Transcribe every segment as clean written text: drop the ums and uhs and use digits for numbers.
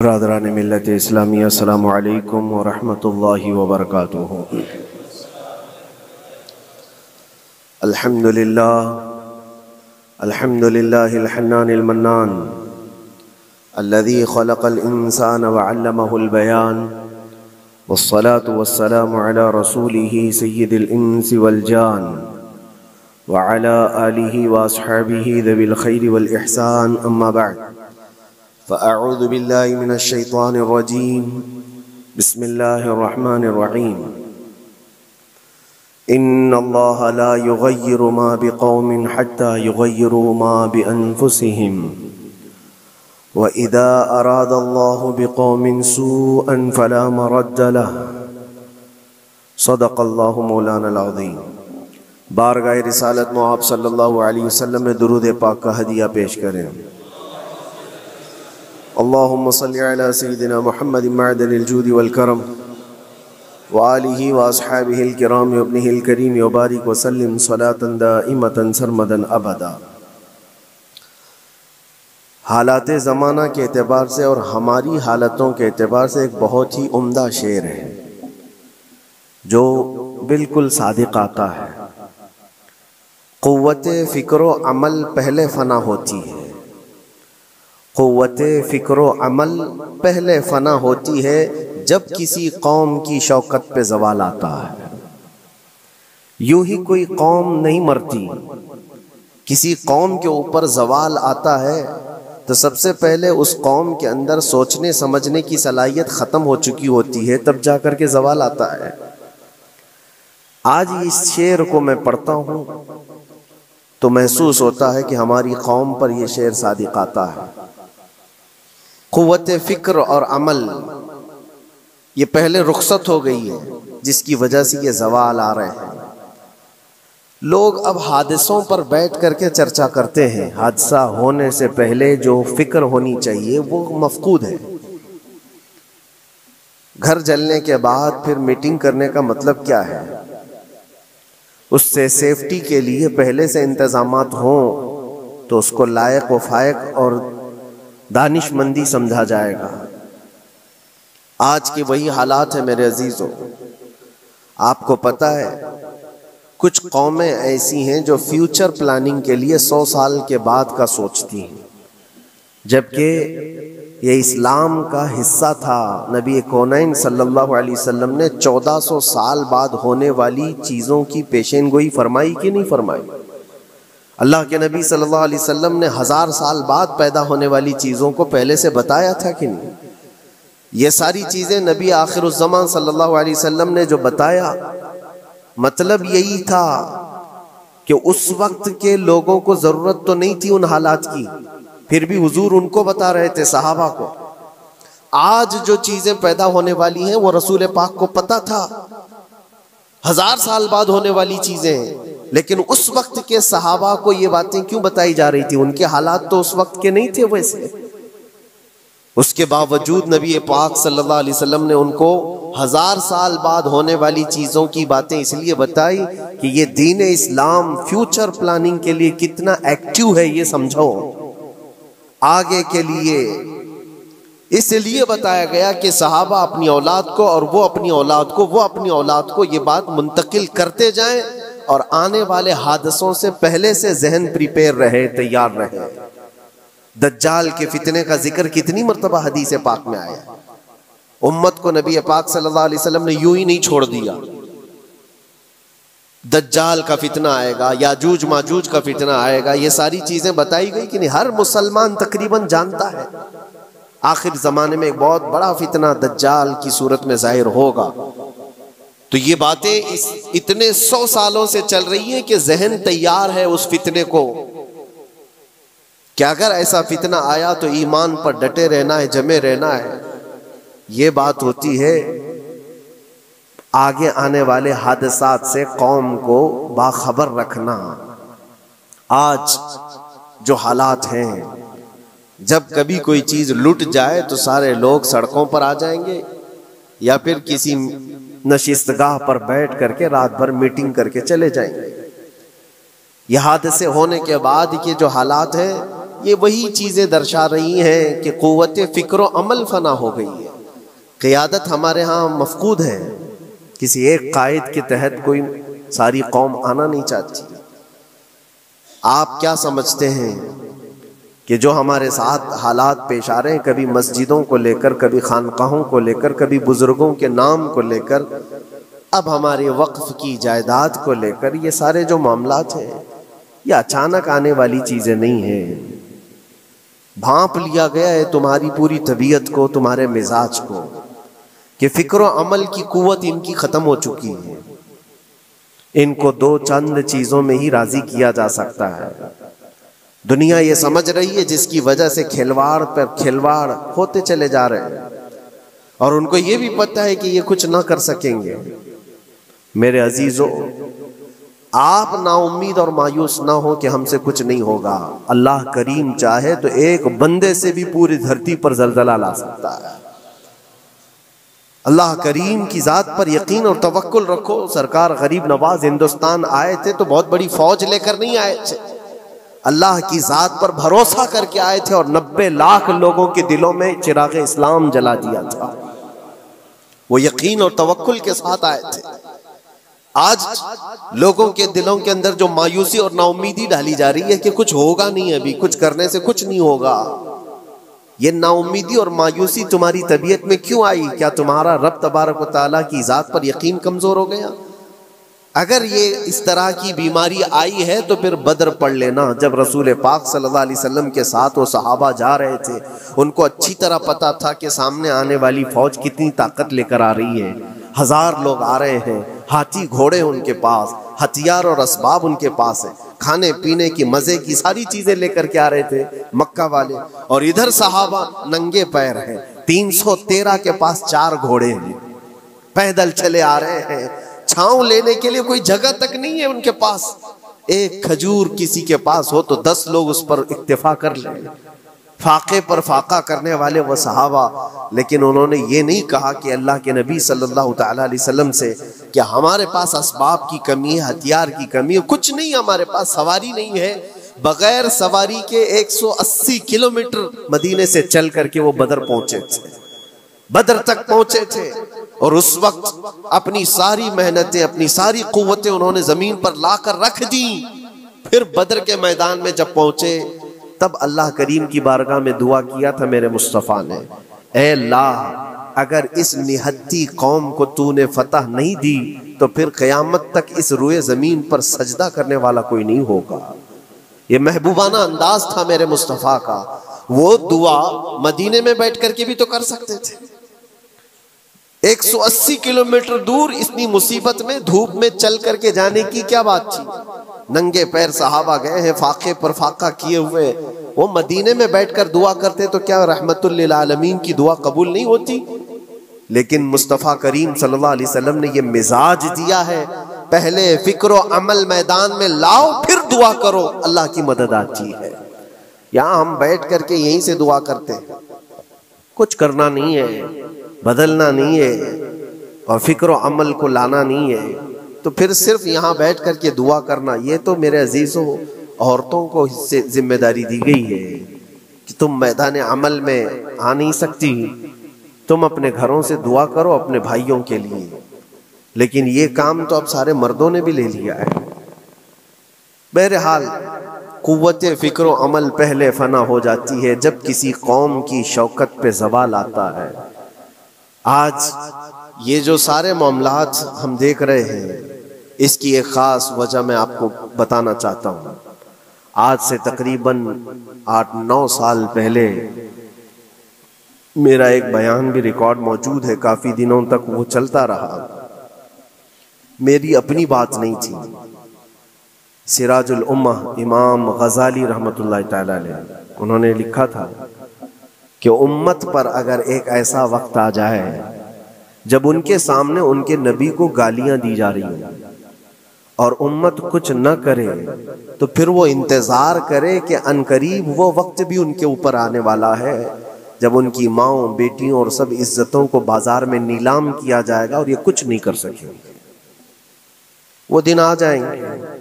बरादरान मिल्लत इस्लामी अस्सलामु अलैकुम व रहमतुल्लाहि व बरकातुहू। अल्हम्दुलिल्लाहिल हन्नानिल मन्नान अल्लज़ी खलक़ल इंसान व अल्लमहुल बयान वस्सलातु वस्सलामु अला रसूलिही सय्यिदिल इंसी वल जान व अला आलिही व अस्हाबिही ज़विल खैरि वल इहसान अम्मा बअद फ़अऊज़ु बिल्लाहि मिनश शैतानिर रजीम बिस्मिल्लाहिर रहमानिर रहीम। इन्नल्लाहा ला युग़य्यिरु मा बिक़ौमिन हत्ता युग़य्यिरू मा बिअन्फुसिहिम व इज़ा अरादल्लाहु बिक़ौमिन सूअन फ़ला मरद्द लहु सदक़ल्लाहु मौलानाल अज़ीम। बारगाह रिसालत में आप सल्लल्लाहु अलैहि वसल्लम में दुरूद पाक का हदिया पेश करें। अल्लाहुम्मा सल्लि अला सय्यिदिना मुहम्मदिन मअदनिल जूदि वल करम व आलिहि व अस्हाबिहिल किराम व इब्निहिल करीम व बारिक व सल्लिम सलातन दाइमतन सरमदन अबदा। हालात ज़माना के एतबार से और हमारी हालतों के एतबार से एक बहुत ही उम्दा शेर है जो बिल्कुल सादिक आता है। क़ुव्वते फ़िक्र व अमल पहले फ़ना होती है, क़ुव्वते फ़िक्र व अमल पहले फ़ना होती है जब किसी कौम की शौकत पे ज़वाल आता है। यूं ही कोई कौम नहीं मरती, किसी कौम के ऊपर ज़वाल आता है तो सबसे पहले उस कौम के अंदर सोचने समझने की सलाहियत ख़त्म हो चुकी होती है, तब जा कर के ज़वाल आता है। आज इस शेर को मैं पढ़ता हूँ तो महसूस होता है कि हमारी कौम पर यह शेर सादिक आता है। क़ुव्वत फ़िक्र और अमल ये पहले रुखसत हो गई है जिसकी वजह से ये ज़वाल आ रहे हैं। लोग अब हादसों पर बैठ करके चर्चा करते हैं, हादसा होने से पहले जो फ़िक्र होनी चाहिए वो मफ़कूद है। घर जलने के बाद फिर मीटिंग करने का मतलब क्या है? उससे सेफ्टी के लिए पहले से इंतज़ामात हों तो उसको लायक व फायक और दानिशमंदी समझा जाएगा। आज के वही हालात है मेरे अजीजों। आपको पता है कुछ कौमें ऐसी हैं जो फ्यूचर प्लानिंग के लिए 100 साल के बाद का सोचती हैं, जबकि ये इस्लाम का हिस्सा था। नबी कौनैन सल्लल्लाहु अलैहि वसल्लम ने 1400 साल बाद होने वाली चीज़ों की पेशेनगोई फरमाई कि नहीं फरमाई? अल्लाह के नबी सल्लल्लाहु अलैहि वसल्लम ने 1000 साल बाद पैदा होने वाली चीज़ों को पहले से बताया था कि नहीं? ये सारी चीज़ें नबी आखिरुज़्ज़मान सल्लल्लाहु अलैहि वसल्लम ने जो बताया, मतलब यही था कि उस वक्त के लोगों को ज़रूरत तो नहीं थी उन हालात की, फिर भी हुजूर उनको बता रहे थे सहाबा को। आज जो चीज़ें पैदा होने वाली हैं वो रसूल पाक को पता था, 1000 साल बाद होने वाली चीज़ें, लेकिन उस वक्त के सहाबा को ये बातें क्यों बताई जा रही थी? उनके हालात तो उस वक्त के नहीं थे वैसे। उसके बावजूद नबी पाक सल्लल्लाहु अलैहि वसल्लम ने उनको 1000 साल बाद होने वाली चीज़ों की बातें इसलिए बताई कि ये दीन इस्लाम फ्यूचर प्लानिंग के लिए कितना एक्टिव है ये समझो। आगे के लिए इसलिए बताया गया कि सहाबा अपनी औलाद को और वो अपनी औलाद को, वो अपनी औलाद को ये बात मुंतकिल करते जाएं और आने वाले हादसों से पहले से जहन प्रिपेयर रहे, तैयार रहे। दज्जाल के फितने का जिक्र कितनी मर्तबा हदीस पाक में आया। उम्मत को नबी पाक सल्लल्लाहु अलैहि वसल्लम ने यूं ही नहीं छोड़ दिया। दज्जाल का फितना आएगा, याजूज माजूज का फितना आएगा, ये सारी चीजें बताई गई कि नहीं? हर मुसलमान तकरीबन जानता है आखिर जमाने में एक बहुत बड़ा फितना दज्जाल की सूरत में जाहिर होगा। तो ये बातें इतने 100 सालों से चल रही हैं कि जहन तैयार है उस फितने को कि अगर ऐसा फितना आया तो ईमान पर डटे रहना है, जमे रहना है। ये बात होती है आगे आने वाले हादसात से कौम को बाखबर रखना। आज जो हालात हैं, जब कभी कोई चीज लुट जाए तो सारे लोग सड़कों पर आ जाएंगे या फिर किसी नशिस्तगाह पर बैठ करके रात भर मीटिंग करके चले जाएंगे। यह हादसे होने के बाद के जो हालात हैं ये वही चीज़ें दर्शा रही हैं कि क़ुव्वत फ़िक्र अमल फना हो गई है। क़ियादत हमारे यहाँ मफ़क़ूद है, किसी एक कायद के तहत कोई सारी कौम आना नहीं चाहती। आप क्या समझते हैं कि जो हमारे साथ हालात पेश आ रहे हैं, कभी मस्जिदों को लेकर, कभी खानकाहों को लेकर, कभी बुजुर्गों के नाम को लेकर, अब हमारे वक्फ की जायदाद को लेकर, ये सारे जो मामलात हैं ये अचानक आने वाली चीज़ें नहीं हैं। भांप लिया गया है तुम्हारी पूरी तबीयत को, तुम्हारे मिजाज को, कि फ़िक्र अमल की कुव्वत इनकी ख़त्म हो चुकी है। इनको दो चंद चीज़ों में ही राज़ी किया जा सकता है। दुनिया ये समझ रही है, जिसकी वजह से खिलवाड़ पर खिलवाड़ होते चले जा रहे हैं, और उनको ये भी पता है कि ये कुछ ना कर सकेंगे। मेरे अजीजों, आप नाउम्मीद और मायूस ना हो कि हमसे कुछ नहीं होगा। अल्लाह करीम चाहे तो एक बंदे से भी पूरी धरती पर जलजला ला सकता है। अल्लाह करीम की ज़ात पर यकीन और तवक्कुल रखो। सरकार गरीब नवाज हिंदुस्तान आए थे तो बहुत बड़ी फौज लेकर नहीं आए थे, अल्लाह की ज़ात पर भरोसा करके आए थे, और 90 लाख लोगों के दिलों में चिराग इस्लाम जला दिया था। वो यकीन और तवक्कुल के साथ आए थे। आज लोगों के दिलों के अंदर जो मायूसी और नाउम्मीदी डाली जा रही है कि कुछ होगा नहीं, अभी कुछ करने से कुछ नहीं होगा, ये नाउम्मीदी और मायूसी तुम्हारी तबीयत में क्यों आई? क्या तुम्हारा रब तबारक व तआला की ज़ात पर यकीन कमज़ोर हो गया? अगर ये इस तरह की बीमारी आई है तो फिर बदर पढ़ लेना। जब रसूल पाक सल्लल्लाहु अलैहि वसल्लम के साथ वो सहाबा जा रहे थे, उनको अच्छी तरह पता था कि सामने आने वाली फौज कितनी ताकत लेकर आ रही है। 1000 लोग आ रहे हैं, हाथी घोड़े उनके पास, हथियार और असबाब उनके पास है, खाने पीने की मजे की सारी चीजें लेकर के आ रहे थे मक्का वाले, और इधर सहाबा नंगे पैर हैं। 313 के पास 4 घोड़े हैं, पैदल चले आ रहे हैं। छांव लेने के लिए कोई जगह तक नहीं है उनके पास। एक खजूर किसी के पास हो तो 10 लोग उस पर इक्तिफा कर लें। फाके पर फाका करने वाले वो सहाबा, लेकिन उन्होंने ये नहीं कहा कि अल्लाह के नबी सल्लल्लाहु अलैहि वसल्लम से कि हमारे पास असबाब की कमी है, हथियार की कमी है, कुछ नहीं, हमारे पास सवारी नहीं है। बगैर सवारी के 180 किलोमीटर मदीने से चल करके वो बदर पहुंचे थे, बदर तक पहुंचे थे। और उस वक्त अपनी सारी मेहनतें, अपनी सारी कुव्वतें उन्होंने जमीन पर लाकर रख दी। फिर बदर के मैदान में जब पहुंचे तब अल्लाह करीम की बारगाह में दुआ किया था मेरे मुस्तफ़ा ने, ऐ अल्लाह, अगर इस निहत्ती कौम को तूने फतह नहीं दी तो फिर क़यामत तक इस रुए ज़मीन पर सजदा करने वाला कोई नहीं होगा। ये महबूबाना अंदाज था मेरे मुस्तफ़ा का। वो दुआ मदीने में बैठ करके भी तो कर सकते थे। 180 किलोमीटर दूर इतनी मुसीबत में धूप में चल करके जाने की क्या बात थी? नंगे पैर सहाबा गए हैं, फाके पर फाका किए हुए। वो मदीने में बैठकर दुआ करते तो क्या रहमतुल लिल आलमीन की दुआ कबूल नहीं होती? लेकिन मुस्तफ़ा करीम सल्लल्लाहु अलैहि वसल्लम ने ये मिजाज दिया है, पहले फिक्र अमल मैदान में लाओ, फिर दुआ करो, अल्लाह की मदद आती है। यहाँ हम बैठ करके यहीं से दुआ करते हैं, कुछ करना नहीं है, बदलना नहीं है, और फिक्र अमल को लाना नहीं है, तो फिर सिर्फ यहाँ बैठ करके दुआ करना, ये तो मेरे अजीजों औरतों को इससे जिम्मेदारी दी गई है कि तुम मैदान अमल में आ नहीं सकती, तुम अपने घरों से दुआ करो अपने भाइयों के लिए। लेकिन ये काम तो अब सारे मर्दों ने भी ले लिया है। बहरहाल कुव्वत फ़िक्र अमल पहले फना हो जाती है जब किसी कौम की शौकत पे ज़वाल आता है। आज ये जो सारे मामलात हम देख रहे हैं, इसकी एक ख़ास वजह मैं आपको बताना चाहता हूँ। आज से तकरीबन 8-9 साल पहले मेरा एक बयान भी रिकॉर्ड मौजूद है, काफ़ी दिनों तक वो चलता रहा। मेरी अपनी बात नहीं थी, सिराजुल उम्मह इमाम गज़ाली रहमतुल्लाह तआला अलैह उन्होंने लिखा था कि उम्मत पर अगर एक ऐसा वक्त आ जाए जब उनके सामने उनके नबी को गालियां दी जा रही हैं और उम्मत कुछ न करे, तो फिर वो इंतज़ार करे कि अनकरीब वो वक्त भी उनके ऊपर आने वाला है जब उनकी माओं, बेटियों और सब इज्जतों को बाजार में नीलाम किया जाएगा और ये कुछ नहीं कर सकेंगे। वो दिन आ जाएंगे।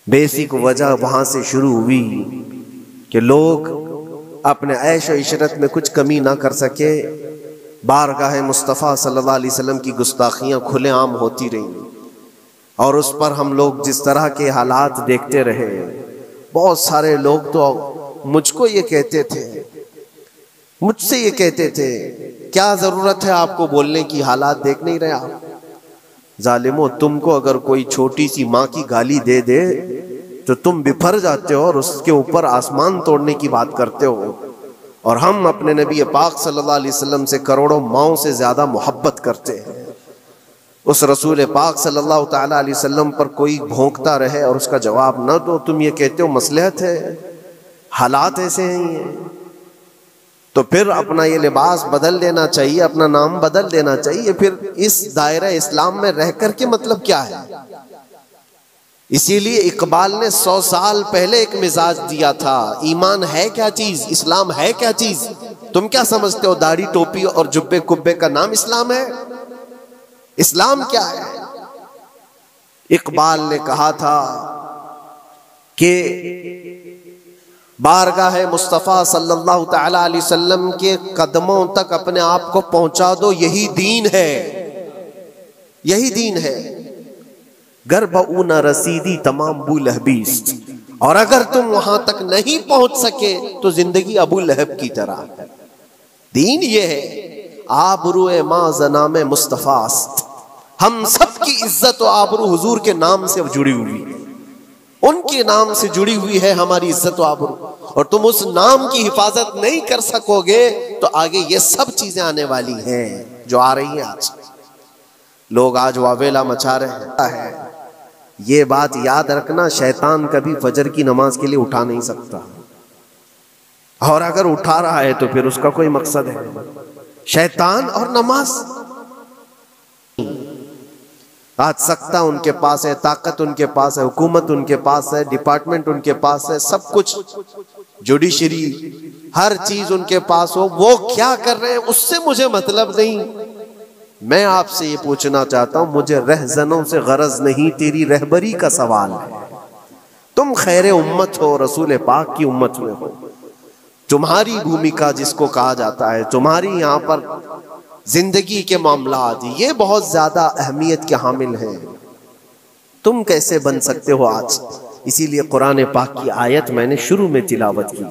बेसिक वजह वहां से शुरू हुई कि लोग अपने ऐश और इशरत में कुछ कमी ना कर सके। बारगाह मुस्तफ़ा सल्लल्लाहु अलैहि वसल्लम की गुस्ताखियाँ खुलेआम होती रहीं और उस पर हम लोग जिस तरह के हालात देखते रहे। बहुत सारे लोग तो मुझको ये कहते थे, मुझसे ये कहते थे, क्या जरूरत है आपको बोलने की, हालात देख नहीं रहे आप? जालिमो, तुमको अगर कोई छोटी सी माँ की गाली दे दे तो तुम बिफर जाते हो और उसके ऊपर आसमान तोड़ने की बात करते हो। और हम अपने नबी पाक सल्लल्लाहु अलैहि वसल्लम से करोड़ों माओं से ज्यादा मोहब्बत करते हैं। उस रसूल पाक सल्लल्लाहु ताला अलैहि वसल्लम पर कोई भौंकता रहे और उसका जवाब न दो, तुम ये कहते हो मसलहत है, हालात ऐसे हैं ये। तो फिर अपना ये लिबास बदल देना चाहिए, अपना नाम बदल देना चाहिए। फिर इस दायरा इस्लाम में रह कर के मतलब क्या है? इसीलिए इकबाल ने 100 साल पहले एक मिजाज दिया था, ईमान है क्या चीज, इस्लाम है क्या चीज। तुम क्या समझते हो दाढ़ी टोपी और जुब्बे कुब्बे का नाम इस्लाम है? इस्लाम क्या है? इकबाल ने कहा था कि बारगाह मुस्तफ़ा सल्लल्लाहु ताला अलैहि वसल्लम के कदमों तक अपने आप को पहुंचा दो, यही दीन है, यही दीन है। गर्ब ऊना रसीदी तमाम अबू लहबीस, और अगर तुम वहां तक नहीं पहुंच सके तो जिंदगी अबू लहब की तरह। दीन ये है, आबरूए माँ जनाम मुस्तफ़ास्त, हम सब की इज्जत और आबरू हुजूर के नाम से जुड़ी हुई है, उनके नाम से जुड़ी हुई है हमारी इज्जत और आबरू। और तुम उस नाम की हिफाजत नहीं कर सकोगे तो आगे ये सब चीजें आने वाली हैं जो आ रही हैं। आज लोग आज वावेला मचा रहे हैं। ये बात याद रखना, शैतान कभी फजर की नमाज के लिए उठा नहीं सकता, और अगर उठा रहा है तो फिर उसका कोई मकसद है। शैतान और नमाज, आज सत्ता उनके पास है, ताकत उनके पास है, हुकूमत उनके पास है, डिपार्टमेंट उनके पास है, सब कुछ, जुडिशरी, हर चीज उनके पास हो। वो क्या कर रहे हैं उससे मुझे मतलब नहीं। मैं आपसे ये पूछना चाहता हूं, मुझे रहजनों से गरज नहीं, तेरी रहबरी का सवाल है। तुम खैर उम्मत हो, रसूल पाक की उम्मत में हो, तुम्हारी भूमिका जिसको कहा जाता है, तुम्हारी यहाँ पर जिंदगी के मामलात ये बहुत ज्यादा अहमियत के हामिल हैं। तुम कैसे बन सकते हो आज? इसीलिए कुरान पाक की आयत मैंने शुरू में तिलावत की।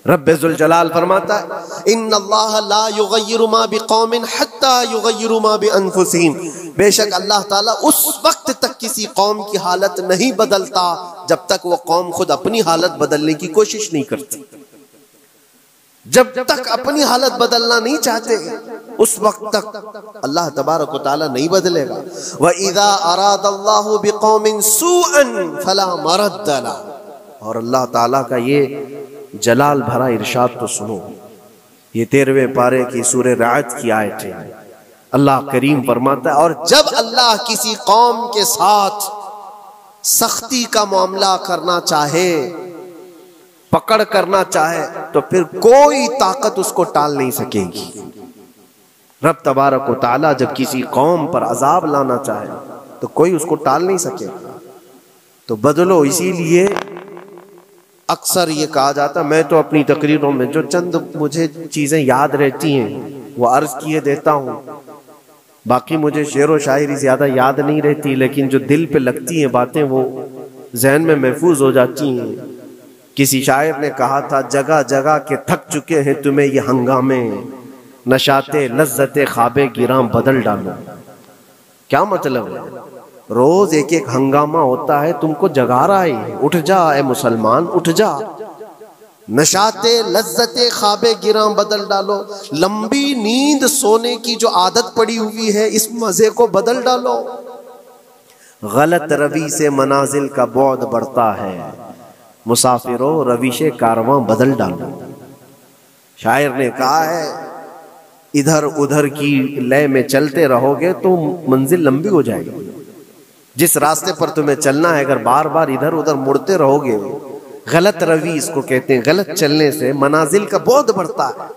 रब्बे जुल जलाल फरमाता है, इन्नल्लाह ला युगय्यिरु मा बिकौमिन हत्ता युगय्यिरु मा बिअनफुसिहिम, बेशक अल्लाह ताला उस वक्त तक किसी कौम की हालत नहीं बदलता जब तक वो कौम खुद अपनी हालत बदलने की कोशिश नहीं करती। जब तक अपनी हालत बदलना नहीं चाहते उस वक्त तक अल्लाह तबारक व तआला नहीं बदलेगा। व इज़ा अरादल्लाहु बिकौमिन सूअन फला मरद्द लहु, और अल्लाह ताला का ये जलाल भरा इरशाद तो सुनो, ये 13वें पारे की सूरह राअद की आयत है। अल्लाह करीम फरमाता है, और जब अल्लाह किसी कौम के साथ सख्ती का मामला करना चाहे, पकड़ करना चाहे, तो फिर कोई ताकत उसको टाल नहीं सकेगी। रब तबारक व तआला जब किसी कौम पर अजाब लाना चाहे तो कोई उसको टाल नहीं सकेगा। तो बदलो। इसीलिए अक्सर ये कहा जाता, मैं तो अपनी तकरीरों में जो चंद मुझे चीजें याद रहती हैं वो अर्ज किए देता हूँ, बाकी मुझे शेर व शायरी ज्यादा याद नहीं रहती, लेकिन जो दिल पे लगती हैं बातें वो जहन में महफूज हो जाती हैं। किसी शायर ने कहा था, जगह जगह के थक चुके हैं तुम्हें ये हंगामे, नशाते लज्जते ख्वाबे गिरां बदल डालो। क्या मतलब है? रोज एक एक हंगामा होता है, तुमको जगा रहा है, उठ जा ए मुसलमान, उठ जा। नशाते लज्जते ख्वाबे गिरां बदल डालो, लंबी नींद सोने की जो आदत पड़ी हुई है इस मजे को बदल डालो। गलत रवि से मनाजिल का बौद बढ़ता है, मुसाफिरों रविशे कारवां बदल डालो। शायर ने कहा है, इधर उधर की लय में चलते रहोगे तो मंजिल लंबी हो जाएगी। जिस रास्ते पर तुम्हें चलना है, अगर बार बार इधर उधर मुड़ते रहोगे, गलत रवि इसको कहते हैं, गलत चलने से मनाजिल का बोध बढ़ता है,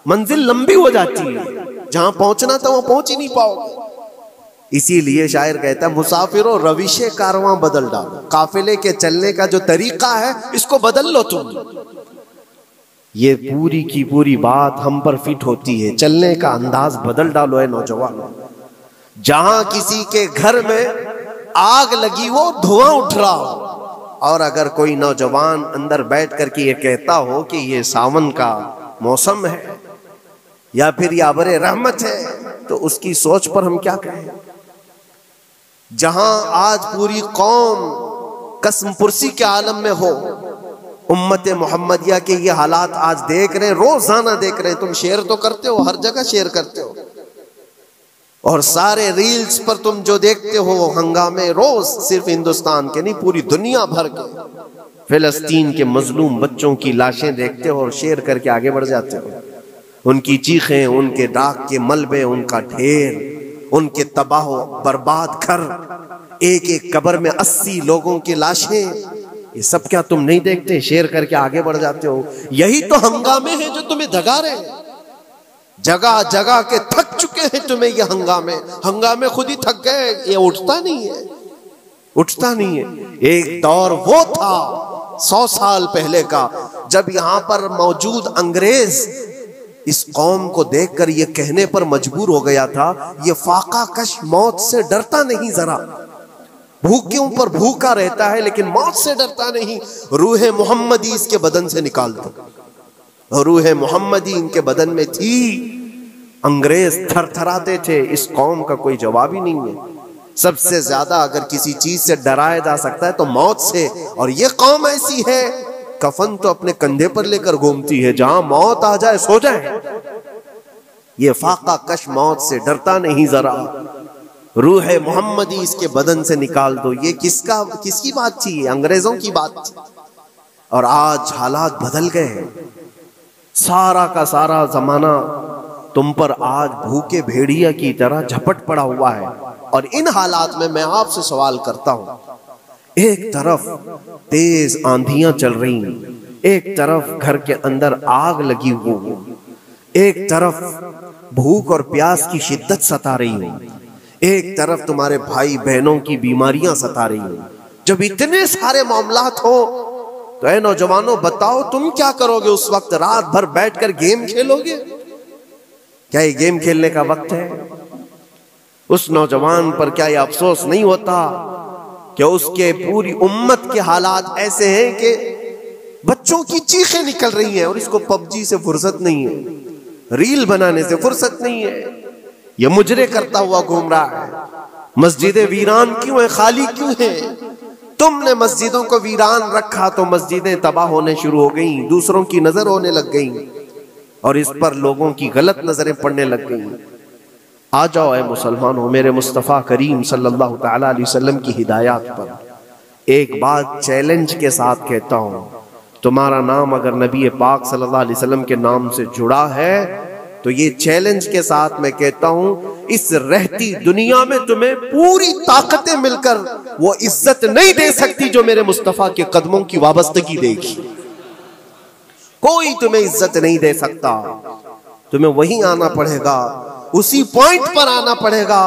मंजिल लंबी हो जाती है, जहां पहुंचना था वहां पहुंच ही नहीं पाओगे। इसीलिए शायर कहता है, मुसाफिरों रविशे कारवां बदल डालो, काफिले के चलने का जो तरीका है इसको बदल लो तुम। ये पूरी की पूरी बात हम पर फिट होती है। चलने का अंदाज बदल डालो है नौजवानों। जहां किसी के घर में आग लगी हो, धुआं उठ रहा हो, और अगर कोई नौजवान अंदर बैठ करके ये कहता हो कि ये सावन का मौसम है या फिर ये आबरे रहमत है, तो उसकी सोच पर हम क्या कहें। जहां आज पूरी कौम कसम पुरसी के आलम में हो, उम्मत मोहम्मदिया के ये हालात आज देख रहे हैं, रोजाना देख रहे हैं। तुम शेयर तो करते हो, हर जगह शेयर करते हो, और सारे रील्स पर तुम जो देखते हो वो हंगामे रोज, सिर्फ हिंदुस्तान के नहीं पूरी दुनिया भर के फिलिस्तीन के मजलूम बच्चों की लाशें देखते हो और शेयर करके आगे बढ़ जाते हो। उनकी चीखें, उनके दाग के मलबे, उनका ढेर, उनके तबाह बर्बाद घर, एक एक कब्र में 80 लोगों की लाशें, ये सब क्या तुम नहीं देखते? शेयर करके आगे बढ़ जाते हो। यही तो हंगामे हैं जो तुम्हें दगा रहे हैं। जगह जगह के थक चुके हैं तुम्हें ये हंगामे खुद ही थक गए। ये उठता नहीं है, उठता नहीं है। एक दौर वो था 100 साल पहले का, जब यहां पर मौजूद अंग्रेज इस कौम को देखकर ये कहने पर मजबूर हो गया था, ये फाका कश मौत से डरता नहीं, जरा भूखों पर भूखा रहता है लेकिन मौत से डरता नहीं। रूह मोहम्मदी इसके बदन से निकाल दो, और रूह मोहम्मदी इनके बदन में थी। अंग्रेज थरथराते थे, इस कौम का कोई जवाब ही नहीं है। सबसे ज्यादा अगर किसी चीज से डराया जा सकता है तो मौत से, और ये कौम ऐसी है कफन तो अपने कंधे पर लेकर घूमती है, जहां मौत आ जाए सो जाए। ये फाका कश मौत से डरता नहीं जरा, रूह मोहम्मदी इसके बदन से निकाल दो। ये किसकी बात थी? अंग्रेजों की बात थी। और आज हालात बदल गए हैं। सारा का सारा जमाना तुम पर आज भूखे भेड़िया की तरह झपट पड़ा हुआ है। और इन हालात में मैं आपसे सवाल करता हूं, एक तरफ तेज आंधियां चल रही, एक तरफ घर के अंदर आग लगी हुई, एक तरफ भूख और प्यास की शिद्दत सता रही है, एक तरफ तुम्हारे भाई बहनों की बीमारियां सता रही हैं। जब इतने सारे मामलात हो तो ऐ नौजवानों बताओ तुम क्या करोगे उस वक्त? रात भर बैठकर गेम खेलोगे? क्या ये गेम खेलने का वक्त है? उस नौजवान पर क्या ये अफसोस नहीं होता कि उसके पूरी उम्मत के हालात ऐसे हैं कि बच्चों की चीखें निकल रही हैं और इसको पबजी से फुर्सत नहीं है, रील बनाने से फुर्सत नहीं है, ये मुजरे करता हुआ घूम रहा है। मस्जिदें वीरान क्यों है, खाली क्यों है? तुमने मस्जिदों को वीरान रखा तो मस्जिदें तबाह होने शुरू हो गई, दूसरों की नजर होने लग गई और इस पर लोगों की गलत नजरें पड़ने लग गई। आ जाओ ऐ मुसलमानों, मेरे मुस्तफ़ा करीम सल्लल्लाहु तआला अलैहि वसल्लम की हिदायत पर एक बात चैलेंज के साथ कहता हूं, तुम्हारा नाम अगर नबी पाक सल्लल्लाहु अलैहि वसल्लम के नाम से जुड़ा है तो ये चैलेंज के साथ मैं कहता हूं, इस रहती दुनिया में तुम्हें पूरी ताकतें मिलकर वो इज्जत नहीं दे सकती जो मेरे मुस्तफा के कदमों की वाबस्तगी देगी। कोई तुम्हें इज्जत नहीं दे सकता। तुम्हें वहीं आना पड़ेगा, उसी पॉइंट पर आना पड़ेगा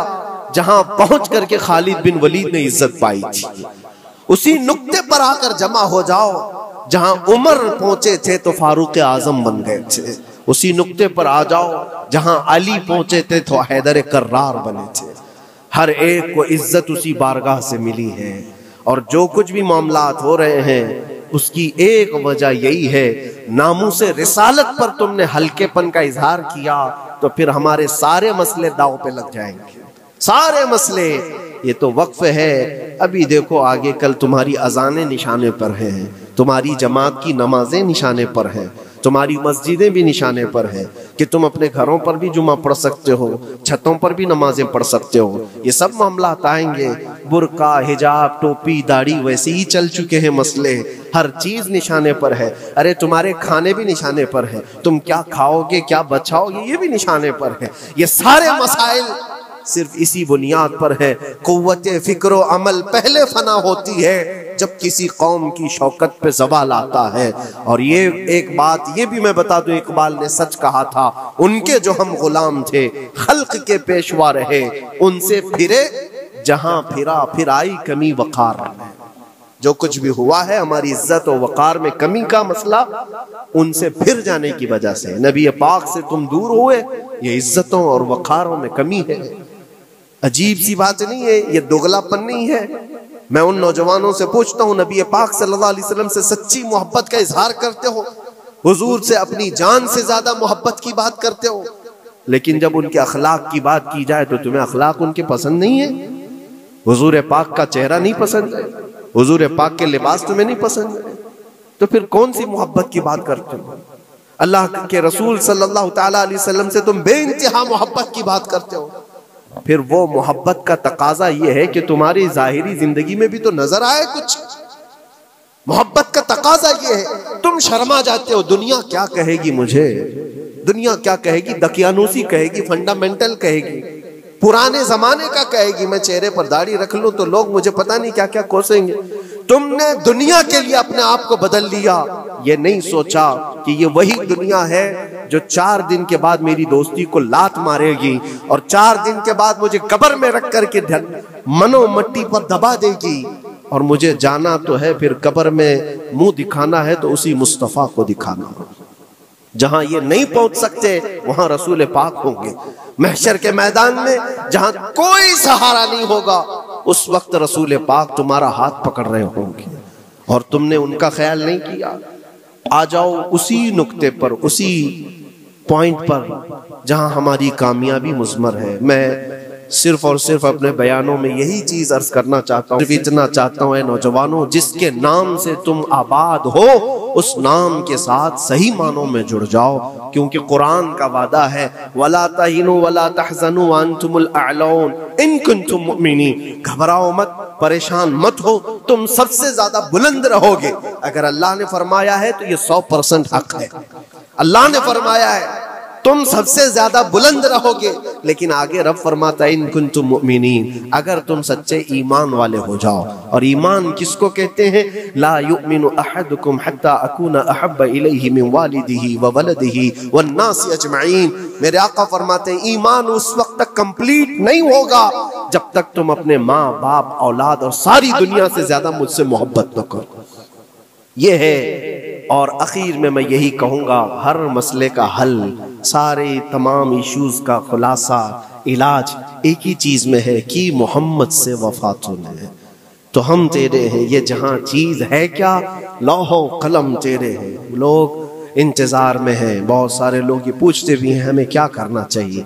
जहां पहुंच करके खालिद बिन वलीद ने इज्जत पाई थी। उसी नुक्ते पर आकर जमा हो जाओ जहां उमर पहुंचे थे तो फारूक आजम बन गए थे। उसी नुक्ते पर आ जाओ जहां अली पहुंचे थे तो हैदर कर्रार बने थे। हर एक को इज्जत उसी बारगाह से मिली है। और जो कुछ भी मामलात हो रहे हैं उसकी एक वजह यही है, नामूसे रिसालत पर तुमने हल्केपन का इजहार किया तो फिर हमारे सारे मसले दांव पे लग जाएंगे, सारे मसले। ये तो वक्फ है, अभी देखो आगे कल तुम्हारी अजानें निशाने पर हैं, तुम्हारी जमात की नमाजें निशाने पर हैं, तुम्हारी मस्जिदें भी निशाने पर हैं कि तुम अपने घरों पर भी जुमा पढ़ सकते हो, छतों पर भी नमाजें पढ़ सकते हो। ये सब मामला आएंगे। बुर्का, हिजाब, टोपी, दाढ़ी वैसे ही चल चुके हैं मसले, हर चीज निशाने पर है। अरे तुम्हारे खाने भी निशाने पर है, तुम क्या खाओगे क्या बचाओगे ये भी निशाने पर है। ये सारे मसाइल सिर्फ इसी बुनियाद पर है। कुव्वते फिक्रो अमल पहले फना होती है जब किसी कौम की शौकत पे ज़वाल आता है। और ये एक बात ये भी मैं बता दूं, इकबाल ने सच कहा था, उनके जो हम गुलाम थे खल्क के पेशवा रहे, उनसे फिरे जहां फिरा फिर आई कमी वकार। जो कुछ भी हुआ है हमारी इज्जत और वकार में कमी का मसला उनसे फिर जाने की वजह से, नबी पाक से तुम दूर हुए, ये इज्जतों और वकारों में कमी है। अजीब सी बात नहीं है, ये दोगलापन नहीं है। मैं उन नौजवानों से पूछता हूँ, नबी पाक सल्लल्लाहु अलैहि वसल्लम से सच्ची मोहब्बत का इजहार करते हो, हुजूर से अपनी जान से ज्यादा मोहब्बत की बात करते हो, लेकिन जब उनके अखलाक की बात की जाए तो तुम्हें अखलाक उनके पसंद नहीं है, हुजूर पाक का चेहरा नहीं पसंद है, हुजूर पाक के लिबास तुम्हें नहीं पसंद है, तो फिर कौन सी मोहब्बत की बात करते हो? अल्लाह के रसूल सल्लल्लाहु ताला अलैहि वसल्लम से तुम बेइंतहा मोहब्बत की बात करते हो, फिर वो मोहब्बत का तकाजा ये है कि तुम्हारी जाहिरी जिंदगी में भी तो नजर आए कुछ। मोहब्बत का तकाजा ये है, तुम शर्मा जाते हो, दुनिया क्या कहेगी मुझे, दुनिया क्या कहेगी, दकियानूसी कहेगी, फंडामेंटल कहेगी, पुराने जमाने का कहेगी, मैं चेहरे पर दाढ़ी रख लूं तो लोग मुझे पता नहीं क्या क्या कोसेंगे। तुमने दुनिया के लिए अपने आप को बदल लिया, ये नहीं सोचा कि ये वही दुनिया है जो 4 दिन के बाद मेरी दोस्ती को लात मारेगी और 4 दिन के बाद मुझे कब्र में रख करके मनो मट्टी पर दबा देगी, और मुझे जाना तो है, फिर कब्र में मुंह दिखाना है तो उसी मुस्तफा को दिखाना। जहां ये नहीं पहुंच सकते वहां रसूल पाक होंगे। महशर के मैदान में जहां कोई सहारा नहीं होगा, उस वक्त रसूल पाक तुम्हारा हाथ पकड़ रहे होंगे और तुमने उनका ख्याल नहीं किया। आ जाओ उसी नुक्ते पर, उसी पॉइंट पर जहां हमारी कामयाबी मुज़मर है। मैं सिर्फ और सिर्फ अपने बयानों में यही चीज अर्ज करना चाहता हूँ, सिर्फ इतना चाहता हूँ, नौजवानों, जिसके नाम से तुम आबाद हो उस नाम के साथ सही मानों में जुड़ जाओ, क्योंकि कुरान का वादा है, वला तहिनु वला तहज़नु व अंतुमुल अअलौन इन कुंतुम मुमिनीन। घबराओ मत, परेशान मत हो, तुम सबसे ज्यादा बुलंद रहोगे। अगर अल्लाह ने फरमाया है तो ये 100% हक है। अल्लाह ने फरमाया है तुम सबसे ज्यादा बुलंद रहोगे, लेकिन आगे रब फरमाता है इन कुंतुम मुमिनीन, अगर तुम सच्चे ईमान वाले हो जाओ। और ईमान किसको कहते हैं? ला युमिनु अहदुकुम हत्ता अकूना अहब्ब इलैहि मिन वालिदिही व वलदिही वन नासी अजमईन। मेरे आका फरमाते हैं ईमान उस वक्त तक कंप्लीट नहीं होगा जब तक तुम अपने माँ बाप, औलाद और सारी दुनिया से ज्यादा मुझसे मोहब्बत न करो। ये है। और आखिर में मैं यही कहूँगा, हर मसले का हल, सारे तमाम इश्यूज का खुलासा, इलाज एक ही चीज़ में है कि मोहम्मद से वफा तूने, तो हम तेरे हैं। ये जहाँ चीज़ है क्या, लौहो कलम तेरे हैं। लोग इंतज़ार में हैं, बहुत सारे लोग ये पूछते भी हैं हमें क्या करना चाहिए,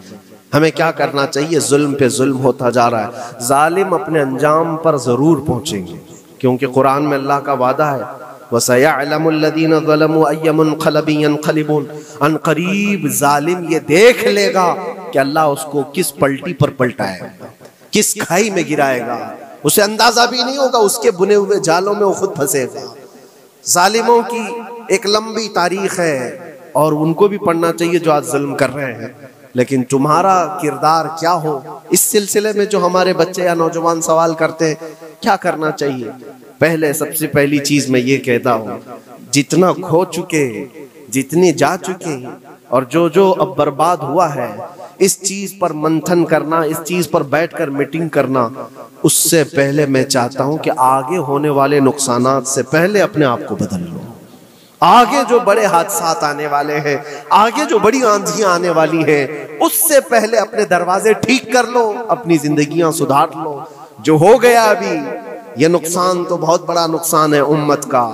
हमें क्या करना चाहिए। जुल्म पे जुल्म होता जा रहा है, जालिम अपने अंजाम पर ज़रूर पहुँचेंगे, क्योंकि कुरान में अल्लाह का वादा है वसयअलमुल्लज़ीना ज़लमू अय्य मुनक़लबिन यनक़लिबून। अनक़रीब जालिम ये देख लेगा कि अल्लाह उसको किस पलटी पर पलटाएगा, किस खाई में गिराएगा, उसे अंदाजा भी नहीं होगा, उसके बुने हुए जालों में वो खुद फंसेगा। जालिमों की एक लंबी तारीख है और उनको भी पढ़ना चाहिए जो आज जुल्म कर रहे हैं, लेकिन तुम्हारा किरदार क्या हो, इस सिलसिले में जो हमारे बच्चे या नौजवान सवाल करते हैं क्या करना चाहिए। पहले सबसे पहली चीज मैं ये कहता हूँ, जितना खो चुके, जितने जा चुके और जो जो अब बर्बाद हुआ है, इस चीज पर मंथन करना, इस चीज पर बैठकर मीटिंग करना, उससे पहले मैं चाहता हूँ कि आगे होने वाले नुकसानात से पहले अपने आप को बदल लो। आगे जो बड़े हादसात आने वाले हैं, आगे जो बड़ी आंधियां आने वाली हैं, उससे पहले अपने दरवाजे ठीक कर लो, अपनी जिंदगियां सुधार लो। जो हो गया अभी, ये नुकसान तो बहुत बड़ा नुकसान है उम्मत का।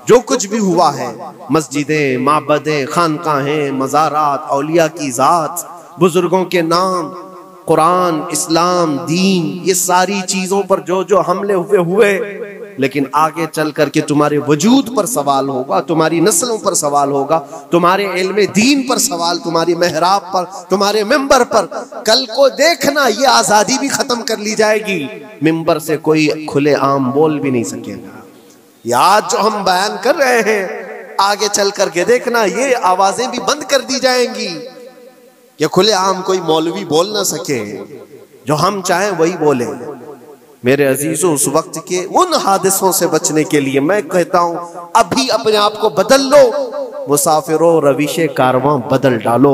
जो कुछ भी हुआ है, मस्जिदें, माबदें, खानकाहें, मज़ारात, औलिया की ज़ात, बुजुर्गों के नाम, कुरान, इस्लाम, दीन, ये सारी चीज़ों पर जो जो हमले हुए, लेकिन आगे चल करके तुम्हारे वजूद पर सवाल होगा, तुम्हारी नस्लों पर सवाल होगा, तुम्हारे इल्मे दीन पर सवाल, तुम्हारी मेहराब पर, तुम्हारे मिंबर पर। कल को देखना ये आज़ादी भी खत्म कर ली जाएगी, मिंबर से कोई खुले आम बोल भी नहीं सकेगा। ये आज जो हम बयान कर रहे हैं, आगे चल करके देखना ये आवाजें भी बंद कर दी जाएंगी कि खुले आम कोई मौलवी बोल ना सके, जो हम चाहें वही बोले। मेरे अजीजों, उस वक्त के उन हादिसों से बचने के लिए मैं कहता हूं, अभी अपने आप को बदल लो। मुसाफिरों, रविशे कारवां बदल डालो।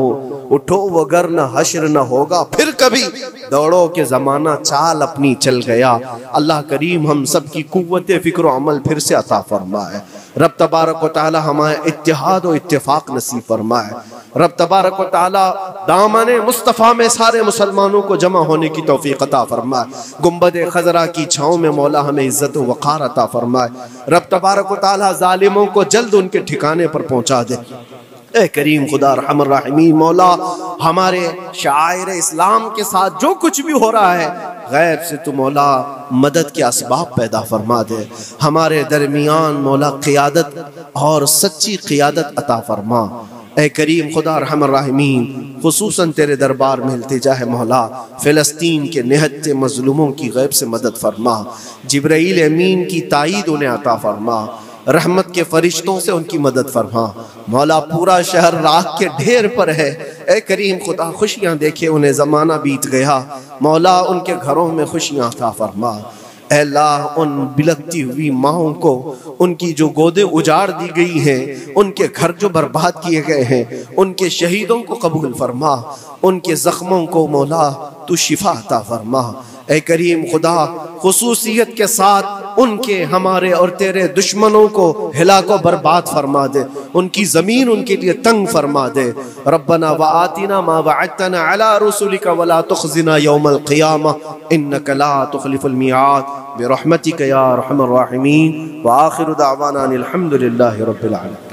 उठो वगर न हश्र न होगा फिर कभी, दौड़ो के जमाना चाल अपनी चल गया। अल्लाह करीम हम सब की कुव्वत फिक्र अमल फिर से अता फरमाए। रब तबारक व तआला हमारे इत्तिहाद और इत्तेफाक नसीब फरमाए। रब तबारक व तआला दामन मुस्तफ़ा में सारे मुसलमानों को जमा होने की तौफीक अता फरमाए। गुंबद खजरा की छाँव में मौला हमें इज्जत व वक़ार अता फरमाए। रब तबारक व तआला जालिमों को जल्द उनके ठिकाने पर पहुँचा दे। ए करीम खुदा रहमान रहीम मौला, हमारे शायर इस्लाम के साथ जो कुछ भी हो रहा है गैब से तू मौला मदद के असबाब पैदा फरमा दे। हमारे दरमियान मौला क़ियादत और सच्ची क़ियादत अता फरमा। ए करीम खुदा रहमान रहीम खुसूसन तेरे दरबार में इल्तिजा है मौला, फ़िलिस्तीन के निहत्ते मज़लूमों की गैब से मदद फरमा। जिब्राईल अमीन की ताईद उन्हें अता फरमा। रहमत के फरिश्तों से उनकी मदद फरमा। मौला पूरा शहर राख के ढेर पर है। ए करीम खुदा खुशियाँ देखे उन्हें ज़माना बीत गया। मौला उनके घरों में खुशियाँ अता फरमा। अल्लाह उन बिलखती हुई माओं को, उनकी जो गोदे उजाड़ दी गई हैं, उनके घर जो बर्बाद किए गए हैं, उनके शहीदों को कबूल फरमा। उनके ज़ख्मों को मौला तू शिफा अता फरमा। ए करीम खुदा खुसूसियत के साथ उनके, हमारे और तेरे दुश्मनों को हिला को बर्बाद फरमा दे। उनकी ज़मीन उनके लिए तंग फरमा दे। रब्बना व आतिना मा वअदतना अला रुसुलिका वला तुखज़िना यौमल क़ियामा इन्नका ला तुख़लिफ़ुल मिआद बिरहमतिका या अरहमर राहिमीन। व आखिरु दावाना अनिल हम्दुलिल्लाहि रब्बिल आलमीन।